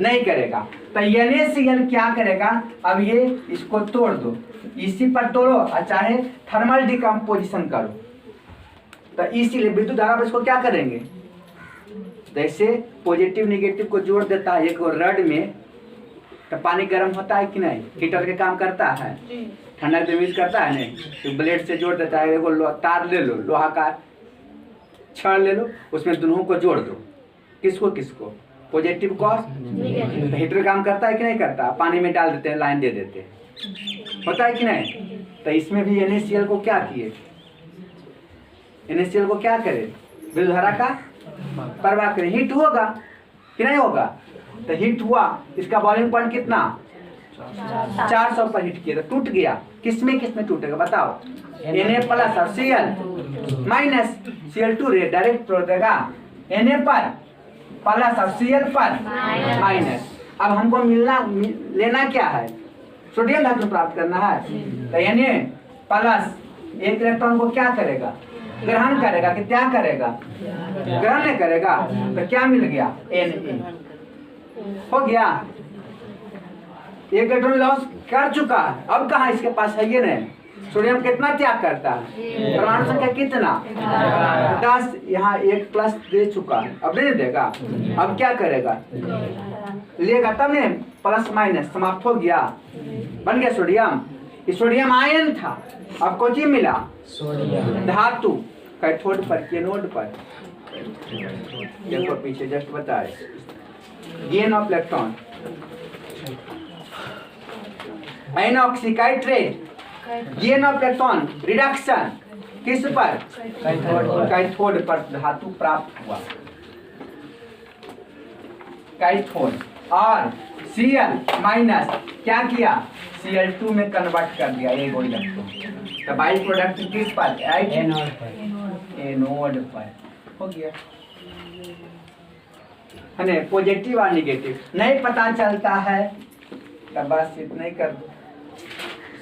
नहीं करेगा। तो NaCl क्या करेगा? अब ये इसको तोड़ दो, इसी पर तोड़ो और चाहे थर्मल डिकम्पोजिशन करो, तो इसीलिए विद्युत धारा पर इसको क्या करेंगे? जैसे पॉजिटिव निगेटिव को जोड़ देता है एक रड में, तो पानी गर्म होता है कि नहीं? हीटर के काम करता है, ठंडा यूज करता है नहीं, तो ब्लेड से जोड़ देता है। एगो तार ले लो, लोहा का छड़ ले लो, उसमें दोनों को जोड़ दो, किसको पॉजिटिव को। तो हीटर काम करता है कि नहीं करता? पानी में डाल देते हैं, लाइन दे देते हैं, होता है कि नहीं? तो इसमें भी NaCl को क्या किए? NaCl को क्या करे? विद्युत धारा का परवाह करें, हिट होगा कि नहीं होगा? तो हिट हुआ, इसका बॉइलिंग पॉइंट कितना? 400 पर हिट किया, तो टूट गया। किसमें टूटेगा बताओ? Na प्लस और Cl माइनस, Cl2 रे डायरेक्ट तोड़ देगा, Na पर प्लस और Cl पर माइनस। अब हमको लेना क्या है? सोडियम धातु प्राप्त करना है। तो Na प्लस एक इलेक्ट्रॉन को क्या करेगा? ग्रहण करेगा कि त्याग करेगा? ग्रहण नहीं करेगा, तो क्या मिल गया? Na हो गया, एक इलेक्ट्रॉन लॉस कर चुका है। अब कहाँ इसके पास है? ये नहीं, सोडियम कितना त्याग करता है? परमाणु संख्या कितना? 10। यहाँ एक प्लस दे चुका है, अब नहीं देगा। अब क्या करेगा? लेगा तब नहीं, प्लस माइनस समाप्त हो गया, बन गया सोडियम। सोडियम आयन था, अब को चीज मिला? धातु। कैथोड पर, एनोड पर, देखो पीछे जस्ट बताए, गेन ऑफ इलेक्ट्रॉन, एनऑक्सीकाइट्रेट, गेन ऑफ इलेक्ट्रॉन रिडक्शन किस पर? कैथोड पर धातु प्राप्त हुआ, कैथोड। और Cl माइनस क्या किया? Cl2 में कन्वर्ट कर दिया एक इलेक्ट्रॉन। तो बाई प्रोडक्ट किस पर? एनोड पर हो गया है ना। पॉजिटिव और निगेटिव नहीं पता चलता है, तो बस इतना ही कर दो।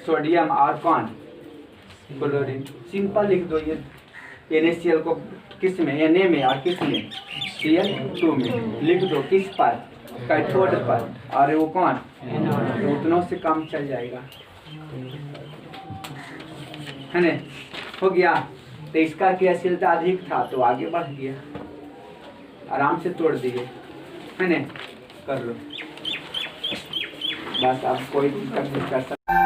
सोडियम और कौन? क्लोरीन। सिंपल लिख दो ये। NaCl को किस में? Na में, और किस में? Cl2 में लिख दो। किस पर? कैथोड पर। और वो कौन? तो उतनों से काम चल जाएगा, है ना? हो गया। तो इसका क्रियाशीलता अधिक था तो आगे बढ़ गया, आराम से तोड़ दिए, है ना? कर लो बस, अब कोई दिक्कत नहीं कर सकता।